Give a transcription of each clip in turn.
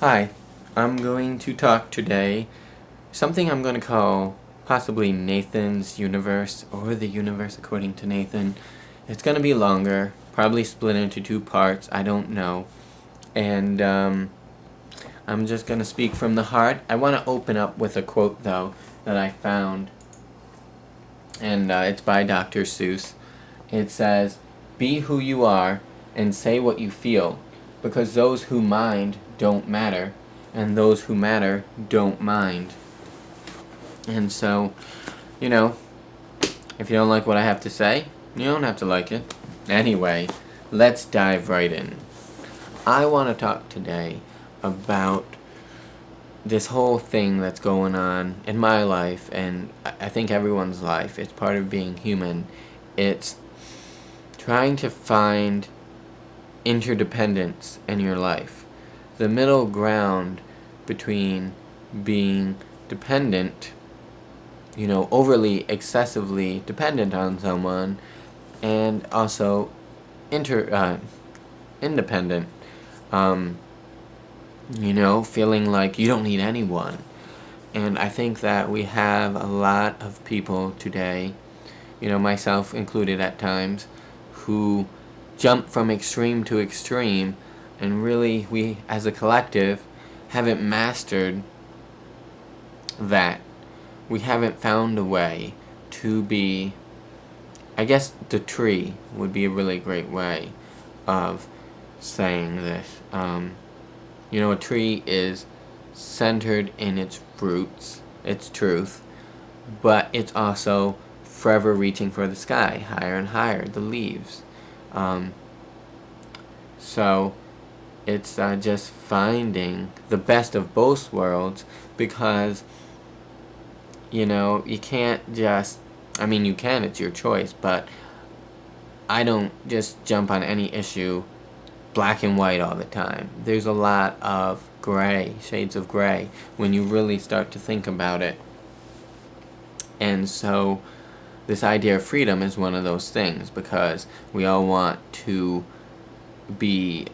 Hi, I'm going to talk today something I'm going to call possibly Nathan's universe, or the universe according to Nathan. It's going to be longer, probably split into two parts, I don't know. And I'm just going to speak from the heart. I want to open up with a quote, though, that I found, and it's by Dr. Seuss. It says, "Be who you are and say what you feel, because those who mind don't matter, and those who matter don't mind." And so, you know, if you don't like what I have to say, you don't have to like it. Anyway, let's dive right in. I want to talk today about this whole thing that's going on in my life, and I think everyone's life. It's part of being human. It's trying to find interdependence in your life. The middle ground between being dependent, overly, excessively dependent on someone, and also independent. Feeling like you don't need anyone. And I think that we have a lot of people today, myself included at times, who jump from extreme to extreme, and really we as a collective haven't mastered that. We haven't found a way to be, I guess the tree would be a really great way of saying this. A tree is centered in its roots, its truth, but it's also forever reaching for the sky, higher and higher, the leaves. So it's just finding the best of both worlds, because you can't just, you can, it's your choice, but I don't just jump on any issue black and white all the time. There's a lot of gray, shades of gray, when you really start to think about it. And so this idea of freedom is one of those things, because we all want to be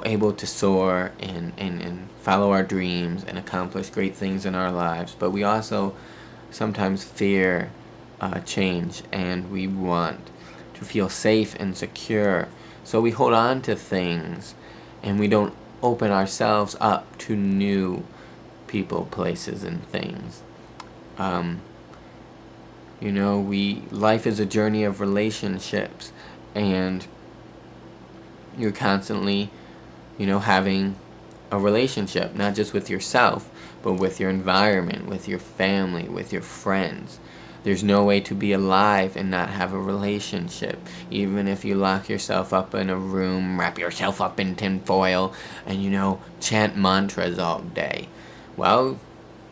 able to soar and follow our dreams and accomplish great things in our lives, but we also sometimes fear change, and we want to feel safe and secure. So we hold on to things, and we don't open ourselves up to new people, places, and things. Life is a journey of relationships, and you're constantly, having a relationship, not just with yourself, but with your environment, with your family, with your friends. There's no way to be alive and not have a relationship. Even if you lock yourself up in a room, wrap yourself up in tinfoil, and, chant mantras all day. Well,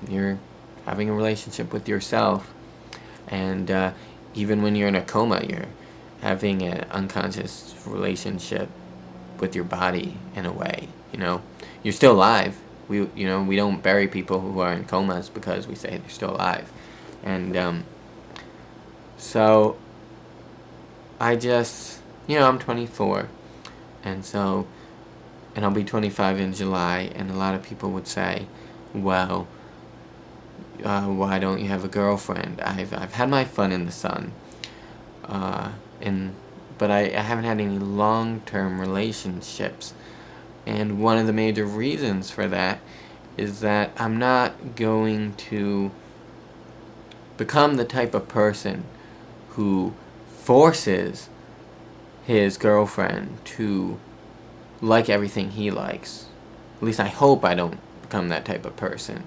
you're having a relationship with yourself. And even when you're in a coma, you're having an unconscious relationship with your body in a way. You're still alive. We don't bury people who are in comas because we say they're still alive. And so I just, I'm 24, and I'll be 25 in July, and a lot of people would say, well, why don't you have a girlfriend? I've had my fun in the sun, but I haven't had any long-term relationships. And one of the major reasons for that is that I'm not going to become the type of person who forces his girlfriend to like everything he likes. At least I hope I don't become that type of person.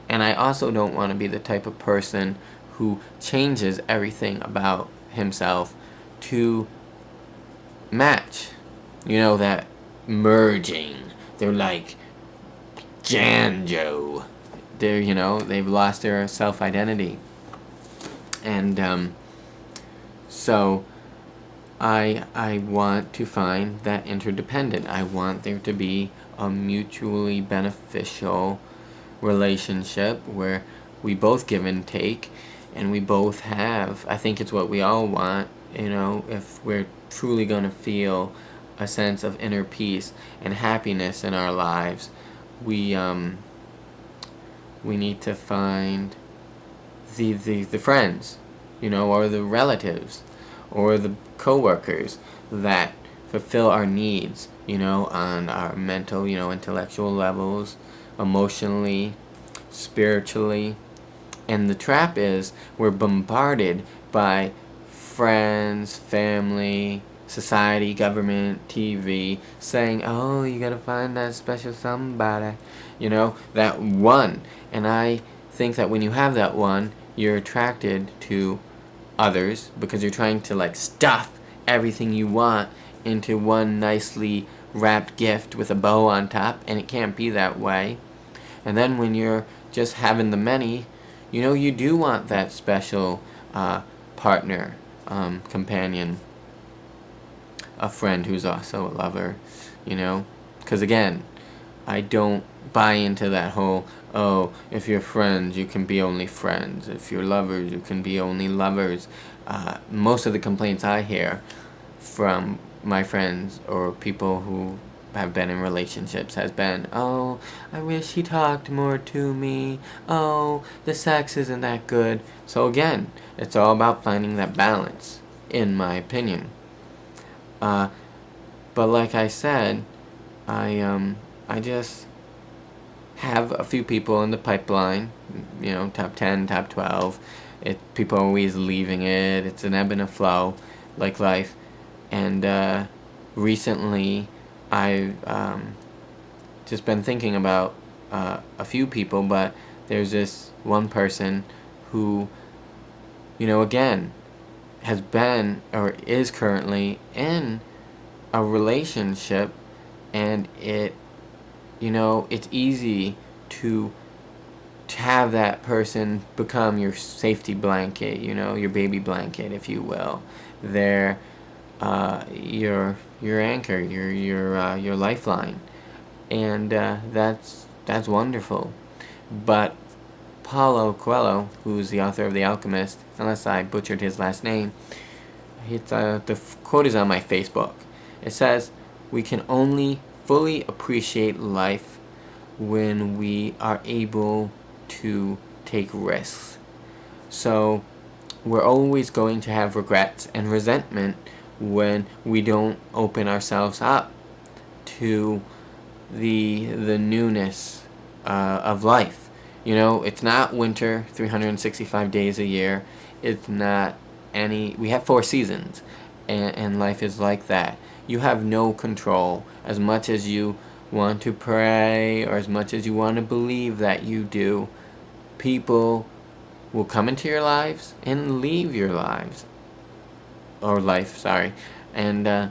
And I also don't want to be the type of person who changes everything about himself to match. That merging. They're like Janjo. They've lost their self-identity. And so I want to find that interdependent. I want there to be a mutually beneficial relationship where we both give and take, and we both have, I think it's what we all want, if we're truly going to feel a sense of inner peace and happiness in our lives, we need to find the friends, or the relatives, or the coworkers that fulfill our needs, on our mental, intellectual levels, emotionally, spiritually. And the trap is we're bombarded by friends, family, society, government, TV, saying, oh, you gotta find that special somebody, that one. And I think that when you have that one, you're attracted to others because you're trying to stuff everything you want into one nicely wrapped gift with a bow on top, and it can't be that way. And then when you're just having the many, you do want that special partner, companion, a friend who's also a lover, because again, I don't buy into that whole, oh, if you're friends, you can be only friends. If you're lovers, you can be only lovers. Most of the complaints I hear from my friends or people who have been in relationships has been, oh, I wish he talked more to me. Oh, the sex isn't that good. So again, it's all about finding that balance, in my opinion. But like I said, I just have a few people in the pipeline, top 10, top 12. People are always leaving it. It's an ebb and a flow, like life. And recently, I've just been thinking about a few people, but there's this one person who, again, has been or is currently in a relationship, and it's easy to have that person become your safety blanket, your baby blanket, if you will. They're your anchor, your lifeline, and that's wonderful. But Paulo Coelho, who's the author of The Alchemist, unless I butchered his last name, the quote is on my Facebook. It says, "We can only fully appreciate life when we are able to take risks." So we're always going to have regrets and resentment when we don't open ourselves up to the newness of life. It's not winter 365 days a year. It's not we have 4 seasons, and life is like that. You have no control. As much as you want to pray, or as much as you want to believe that you do, people will come into your lives and leave your lives. Or life, sorry. And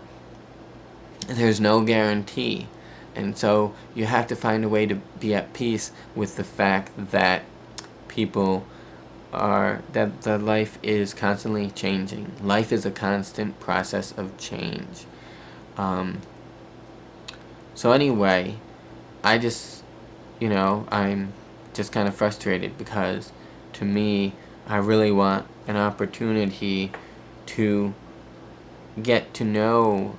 there's no guarantee. And so you have to find a way to be at peace with the fact that that life is constantly changing. Life is a constant process of change. So anyway, I'm just kind of frustrated because, to me, I really want an opportunity to get to know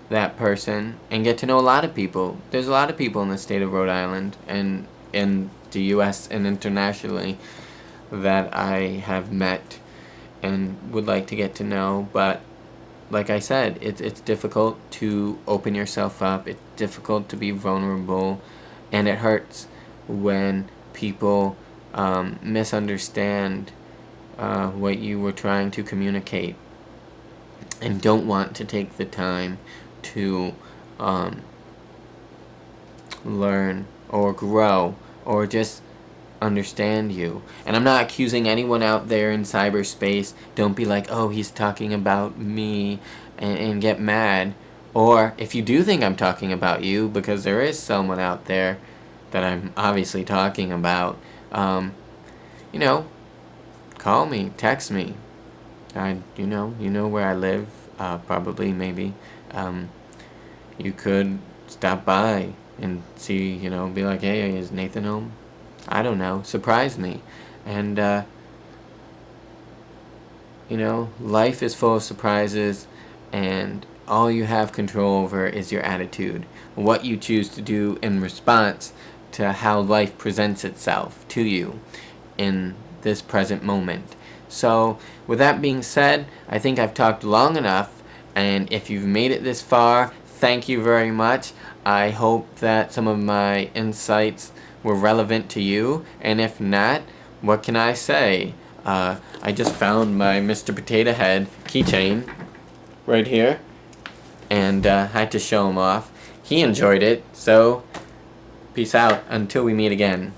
that person and get to know a lot of people. There's a lot of people in the state of Rhode Island and in the U.S. and internationally that I have met and would like to get to know, but like I said, it's difficult to open yourself up. It's difficult to be vulnerable, and it hurts when people misunderstand what you were trying to communicate and don't want to take the time to learn or grow or just understand you. And I'm not accusing anyone out there in cyberspace. Don't be like, oh, he's talking about me, and get mad. Or if you do think I'm talking about you, because there is someone out there that I'm obviously talking about, call me, text me. You know where I live, probably, maybe. You could stop by and see, be like, hey, is Nathan home? I don't know, surprise me. And, life is full of surprises, and all you have control over is your attitude, what you choose to do in response to how life presents itself to you in this present moment. So, with that being said, I think I've talked long enough, and if you've made it this far, thank you very much. I hope that some of my insights were relevant to you, and if not, what can I say? I just found my Mr. Potato Head keychain right here, and had to show him off. He enjoyed it, so peace out until we meet again.